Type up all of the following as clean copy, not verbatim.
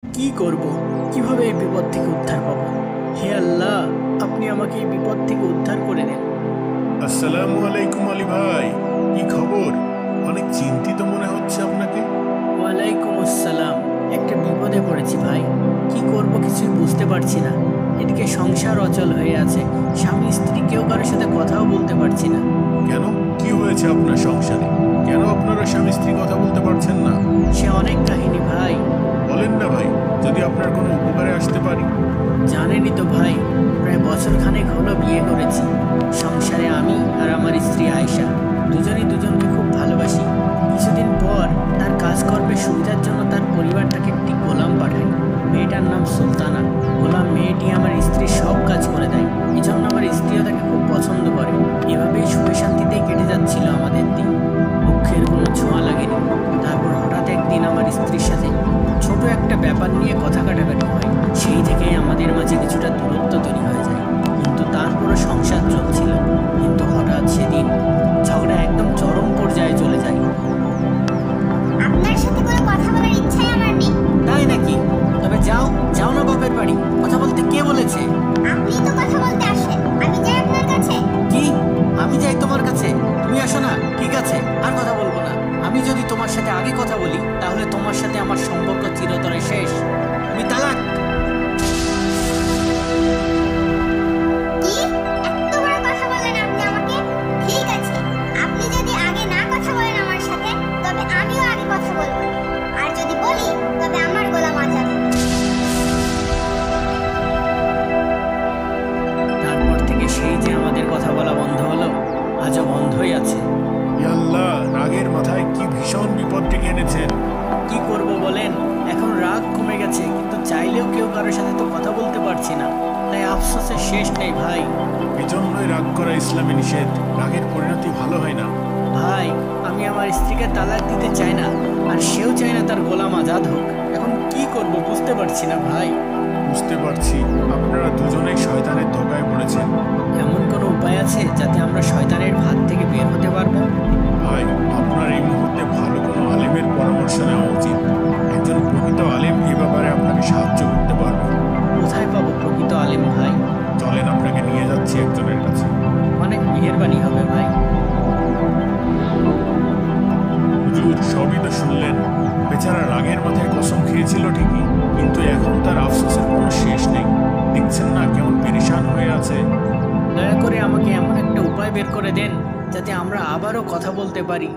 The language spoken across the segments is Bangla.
কি করব? কিভাবে এই বিপদ থেকে উদ্ধার পাবো? হে আল্লাহ, আপনি আমাকে এই বিপদ থেকে উদ্ধার করে দেন। আসসালামু আলাইকুম আলী ভাই, কি খবর? অনেক চিন্তিত মনে হচ্ছে আপনাকে। ওয়ালাইকুম আসসালাম। একটা বিপদে পড়েছি ভাই। কি করব কিছুই বুঝতে পারছি না। এদিকে সংসার অচল হয়ে আছে, স্বামী স্ত্রী কেউ কারোর সাথে কথাও বলতে পারছি না। কেন, কি হয়েছে আপনার সংসারে? কেন আপনারা স্বামী স্ত্রী কথা বলতে পারছেন না? সে অনেক কাহিনী ভাই। বলেন না ভাই, যদি আপনার কোনো উপকারে আসতে পারি। জানেনই তো ভাই, প্রায় বছর খানেক হলো বিয়ে করেছি। সংসারে আমি আর আমার স্ত্রী আয়েশা দুজনেই দুজনকে খুব ভালোবাসি। কিছুদিন পর তার কাজকর্মের সুবিধার জন্য তার পরিবার তাকে একটি গোলাম পাঠায়। মেয়েটার নাম সুলতানা। গোলাম মেয়েটি আমার স্ত্রীর সব কাজ করে দেয়, এই জন্য আমার স্ত্রীও তাকে খুব পছন্দ করে। এভাবেই সুখে শান্তিতেই কেটে যাচ্ছিল আমাদের দিন। দুঃখের কোনো ছোঁয়া লাগেনি। তারপর হঠাৎ একদিন আমার স্ত্রীর সাথে ছোট একটা ব্যাপার নিয়ে কথা কাটাকাটি হয়। সেই থেকেই আমাদের মাঝে কিছুটা দূরত্ব তৈরি হয়ে যায়, কিন্তু তারপরও সংসার চলছিল। কিন্তু হঠাৎ সেদিন ঝগড়া একদম চরম পর্যায়ে চলে যায়। আপনার সাথে কোনো কথা বলার ইচ্ছাই আমার নেই। তাই নাকি? তবে যাও যাও না বাপের বাড়ি, কথা বলতে কে বলেছে? আপনি তো কথা বলতে আসেন, আমি যাই আপনার কাছে। কি? আমি যাই তোমার কাছে? তুমি আসো না? ঠিক আছে, আর কথা বলবো না। আমি যদি তোমার সাথে আগে কথা বলি, তাহলে তোমার সাথে আমার সম্পর্ক চিরতরে শেষ। তুমি তালাক। কি এত বড় কথা বলেন আপনি আমাকে? ঠিক আছে, আপনি যদি আগে না কথা বলেন আমার সাথে, তবে আমিও আগে কথা বলবো। আর যদি বলি, তবে আমার গোলাম আজাদ হবে। তারপর থেকে সেই যে আমাদের কথা বলা বন্ধ হলো, আজও বন্ধই আছে। ইয়া আল্লাহ, রাগের মাথায় কি ভীষণ বিপদ ডেকে এনেছেন। কি করব বলেন? এখন রাগ কমে গেছে, কিন্তু চাইলেও কেউ কারোর সাথে তো কথা বলতে পারছি না। তাই আফসোসের শেষ নেই ভাই। এজন্যই রাগ করা ইসলামে নিষেধ। রাগের পরিণতি ভালো হয় না। ভাই, আমি আমার স্ত্রীকে তালাক দিতে চাই না, আর সেও চায় না তার গোলাম আজাদ হোক। এখন কি করব বুঝতে পারছি না ভাই। বুঝতে পারছি, আপনারা দুজনেই শয়তানের ধোকায় পড়েছেন। এমন কোনো উপায় আছে যাতে আমরা শয়তানের হাত থেকে বের হতে পারবো? ভাই, আপনার এই মুহূর্তে ভালো কোনো আলেমের পরামর্শ নেওয়া উচিত। একজন প্রকৃত আলেম এ ব্যাপারে আপনাকে সাহায্য করতে পারবে। কোথায় পাবো প্রকৃত আলেম ভাই? চলেন, আপনাকে নিয়ে যাচ্ছি একজনের কাছে। অনেক মেহেরবানি হবে ভাই। হুজুর, সবই তো শুনলেন। বেচারা রাগের মাথায় কসম খেয়েছিল ঠিকই, কিন্তু এখন তার আফসোসের কোনো শেষ নেই। দেখছেন না কেমন পেরেশান হয়ে আছে। দয়া করে আমাকে এমন একটা উপায় বের করে দেন যাতে আমরা আবারও কথা বলতে পারি,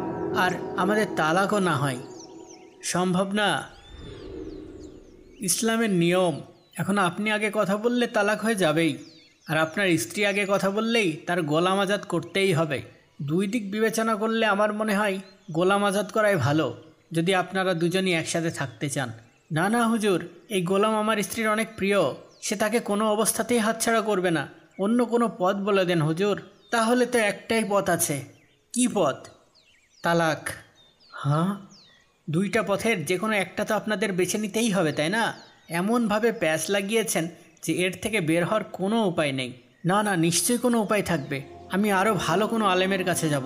আর আমাদের তালাকও না হয়। সম্ভব না? ইসলামের নিয়ম, এখন আপনি আগে কথা বললে তালাক হয়ে যাবেই, আর আপনার স্ত্রী আগে কথা বললেই তার গোলাম আজাদ করতেই হবে। দুই দিক বিবেচনা করলে আমার মনে হয় গোলাম আজাদ করাই ভালো, যদি আপনারা দুজনই একসাথে থাকতে চান। না না হুজুর, এই গোলাম আমার স্ত্রীর অনেক প্রিয়, সে তাকে কোনো অবস্থাতেই হাতছাড়া করবে না। অন্য কোনো পথ বলে দেন হুজুর। তাহলে তো একটাই পথ আছে। কি পথ? তালাক। হ্যাঁ, দুইটা পথের যে কোনো একটা তো আপনাদের বেছে নিতেই হবে, তাই না? এমনভাবে প্যাঁচ লাগিয়েছেন যে এর থেকে বের হওয়ার কোনো উপায় নেই। না না, নিশ্চয়ই কোনো উপায় থাকবে। আমি আরও ভালো কোনো আলেমের কাছে যাব।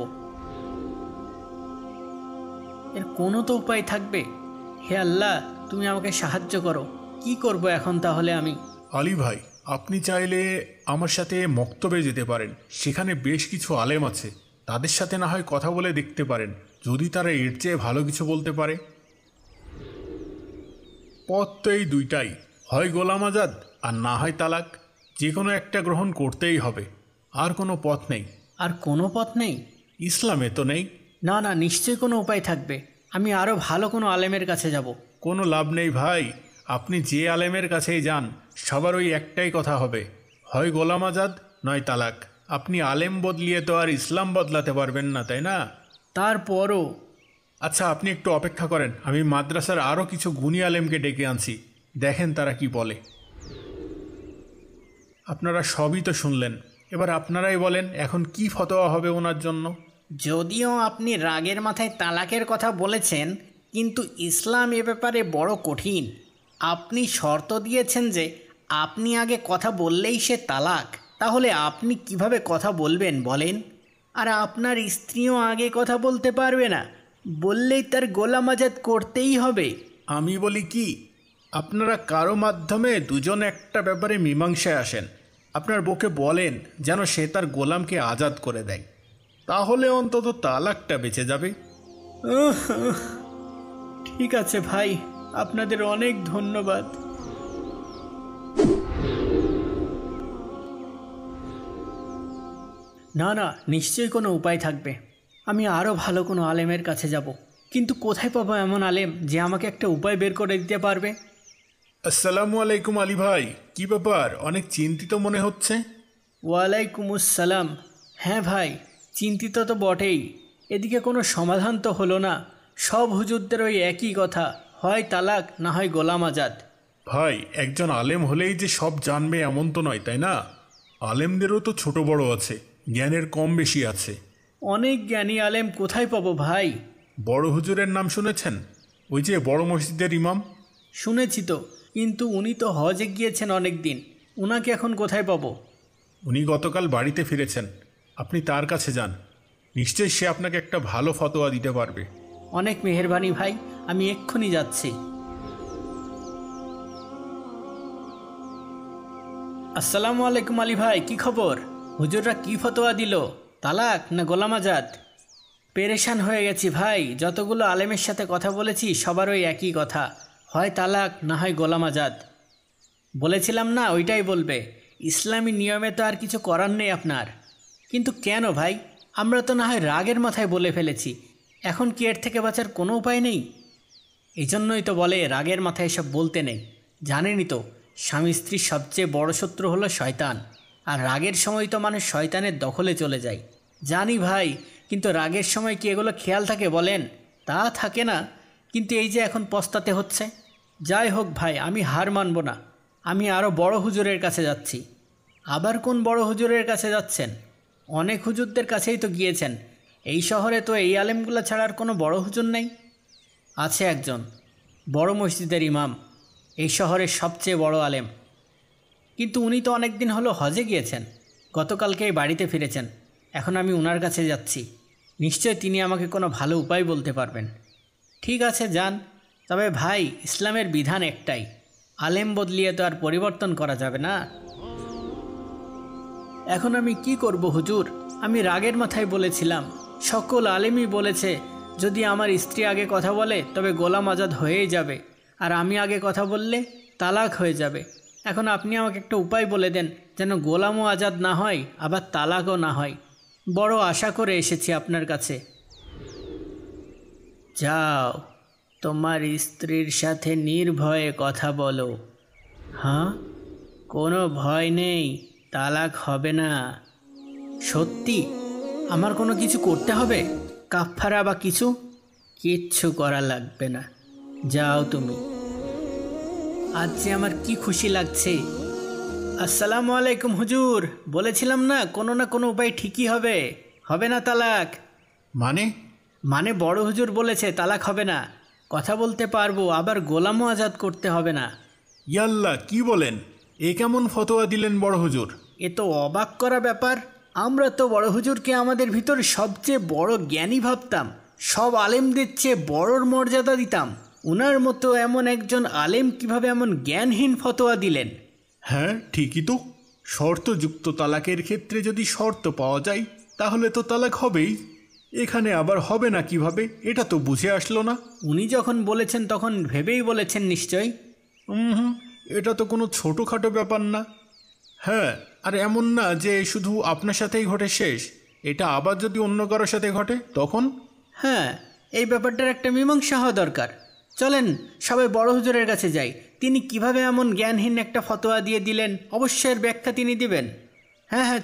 এর কোনো তো উপায় থাকবে। হে আল্লাহ, তুমি আমাকে সাহায্য করো। কি করব এখন তাহলে আমি? আলী ভাই, আপনি চাইলে আমার সাথে মক্তবে যেতে পারেন। সেখানে বেশ কিছু আলেম আছে, তাদের সাথে না হয় কথা বলে দেখতে পারেন, যদি তারা এর চেয়ে ভালো কিছু বলতে পারে। পথ তো এই দুইটাই, হয় গোলাম আজাদ আর না হয় তালাক। যে কোনো একটা গ্রহণ করতেই হবে, আর কোনো পথ নেই। আর কোনো পথ নেই? ইসলামে তো নেই। না না, নিশ্চয়ই কোনো উপায় থাকবে। আমি আরও ভালো কোনো আলেমের কাছে যাব। কোনো লাভ নেই ভাই, আপনি যে আলেমের কাছেই যান সবার ওই একটাই কথা হবে, হয় গোলাম আজাদ নয় তালাক। আপনি আলেম বদলিয়ে তো আর ইসলাম বদলাতে পারবেন না, তাই না? তারপরও আচ্ছা, আপনি একটু অপেক্ষা করেন, আমি মাদ্রাসার আরও কিছু গুণী আলেমকে ডেকে আনছি, দেখেন তারা কি বলে। আপনারা সবই তো শুনলেন, এবার আপনারাই বলেন এখন কি ফতোয়া হবে ওনার জন্য। যদিও আপনি রাগের মাথায় তালাকের কথা বলেছেন, কিন্তু ইসলাম এ ব্যাপারে বড় কঠিন। আপনি শর্ত দিয়েছেন যে আপনি আগে কথা বললেই সে তালাক। তাহলে আপনি কিভাবে কথা বলবেন বলেন? আর আপনার স্ত্রীও আগে কথা বলতে পারবে না, বললেই তার গোলাম আজাদ করতেই হবে। আমি বলি কি, আপনারা কারো মাধ্যমে দুজন একটা ব্যাপারে মীমাংসায় আসেন। আপনার বউকে বলেন যেন সে তার গোলামকে আজাদ করে দেয়, তাহলে অন্তত তালাকটা বেঁচে যাবে। ঠিক আছে ভাই, আপনাদের অনেক ধন্যবাদ। না না, নিশ্চয়ই কোনো উপায় থাকবে। আমি আরও ভালো কোনো আলেমের কাছে যাব, কিন্তু কোথায় পাবো এমন আলেম যে আমাকে একটা উপায় বের করে দিতে পারবে? আসসালামু আলাইকুম আলী ভাই, কি ব্যাপার, অনেক চিন্তিত মনে হচ্ছে। ওয়ালাইকুম আসসালাম। হ্যাঁ ভাই, চিন্তিত তো বটেই। এদিকে কোনো সমাধান তো হলো না। সব হুজুরদের ওই একই কথা, হয় তালাক না হয় গোলাম আজাদ। ভাই, একজন আলেম হলেই যে সব জানবে এমন তো নয়, তাই না? আলেমদেরও তো ছোট বড় আছে, জ্ঞানের কম বেশি আছে। অনেক জ্ঞানী আলেম কোথায় পাবো ভাই? বড় হুজুরের নাম শুনেছেন? ওই যে বড় মসজিদের ইমাম। শুনেছি তো, কিন্তু উনি তো হজে গিয়েছেন অনেক দিন, উনাকে এখন কোথায় পাবো? উনি গতকাল বাড়িতে ফিরেছেন, আপনি তার কাছে যান, নিশ্চয়ই সে আপনাকে একটা ভালো ফতোয়া দিতে পারবে। অনেক মেহেরবানি ভাই, আমি এক্ষুনি যাচ্ছি। আসসালামু আলাইকুম আলী ভাই, কি খবর? হুজুররা কি ফতোয়া দিল, তালাক না গোলাম আজাদ? পেরেশান হয়ে গেছি ভাই, যতগুলো আলেমের সাথে কথা বলেছি সবার ওই একই কথা, হয় তালাক না হয় গোলাম আজাদ। বলেছিলাম না ওইটাই বলবে, ইসলামী নিয়মে তো আর কিছু করার নেই আপনার। কিন্তু কেন ভাই, আমরা তো না হয় রাগের মাথায় বলে ফেলেছি, এখন কি এর থেকে বাঁচার কোনো উপায় নেই? এই জন্যই তো বলে রাগের মাথায় এসব বলতে নেই। জানেনই তো, স্বামী স্ত্রীর সবচেয়ে বড় শত্রু হলো শয়তান, আর রাগের সময় তো মানুষ শয়তানের দখলে চলে যায়। জানি ভাই, কিন্তু রাগের সময় কি এগুলো খেয়াল থাকে বলেন? তা থাকে না, কিন্তু এই যে এখন পস্তাতে হচ্ছে। যাই হোক ভাই, আমি হার মানব না, আমি আরও বড় হুজুরের কাছে যাচ্ছি। আবার কোন বড় হুজুরের কাছে যাচ্ছেন? অনেক হুজুরদের কাছেই তো গিয়েছেন, এই শহরে তো এই আলেমগুলো ছাড়া আর কোনো বড় হুজুর নেই। আছে একজন, বড় মসজিদের ইমাম, এই শহরের সবচেয়ে বড় আলেম, কিন্তু উনি তো অনেক দিন হলো হজে গিয়েছেন, গতকালকেই বাড়িতে ফিরেছেন। এখন আমি ওনার কাছে যাচ্ছি, নিশ্চয় তিনি আমাকে কোনো ভালো উপায় বলতে পারবেন। ঠিক আছে যান, তবে ভাই ইসলামের বিধান একটাই, আলেম বদলিয়ে তো আর পরিবর্তন করা যাবে না। এখন আমি কি করব হুজুর? আমি রাগের মাথায় বলেছিলাম, সকল আলেমই বলেছে যদি আমার স্ত্রী আগে কথা বলে তবে গোলাম আজাদ হয়েই যাবে, আর আমি আগে কথা বললে তালাক হয়ে যাবে। এখন আপনি আমাকে একটা উপায় বলে দেন যেন গোলামও আজাদ না হয় আবার তালাকও না হয়। বড় আশা করে এসেছি আপনার কাছে। যাও, তোমার স্ত্রীর সাথে নির্ভয়ে কথা বলো। হ্যাঁ, কোনো ভয় নেই, তালাক হবে না। সত্যি? আমার কোনো কিছু করতে হবে, কাফারা বা কিছু? কিচ্ছু করা লাগবে না, যাও তুমি। আজ যে আমার কি খুশি লাগছে। আসসালামু আলাইকুম হুজুর, বলেছিলাম না কোনো উপায় ঠিকই হবে, হবে না তালাক। মানে বড় হুজুর বলেছে তালাক হবে না, কথা বলতে পারবো, আবার গোলামও আজাদ করতে হবে না। ইয়াল্লা, কি বলেন? এ কেমন ফতোয়া দিলেন বড় হুজুর? এ তো অবাক করা ব্যাপার। আমরা তো বড় হুজুরকে আমাদের ভিতর সবচেয়ে বড় জ্ঞানী ভাবতাম, সব আলেমদের চেয়ে বড়র মর্যাদা দিতাম। ওনার মতো এমন একজন আলেম কিভাবে এমন জ্ঞানহীন ফতোয়া দিলেন? হ্যাঁ ঠিকই তো, শর্তযুক্ত তালাকের ক্ষেত্রে যদি শর্ত পাওয়া যায় তাহলে তো তালাক হবেই, এখানে আবার হবে না কিভাবে, এটা তো বুঝে আসলো না। উনি যখন বলেছেন তখন ভেবেই বলেছেন নিশ্চয়। এটা তো কোনো ছোটোখাটো ব্যাপার না। হ্যাঁ, আর এমন না যে শুধু আপনার সাথেই ঘটে শেষ, এটা আবার যদি অন্য কারোর সাথে ঘটে তখন? হ্যাঁ, এই ব্যাপারটার একটা মীমাংসা হওয়া দরকার। চলেন সবাই বড় হুজুরের কাছে যাই, তিনি কিভাবে এমন জ্ঞানহীন একটা ফতোয়া দিয়ে দিলেন অবশ্যই এর ব্যাখ্যা তিনি দিবেন। হ্যাঁ হ্যাঁ,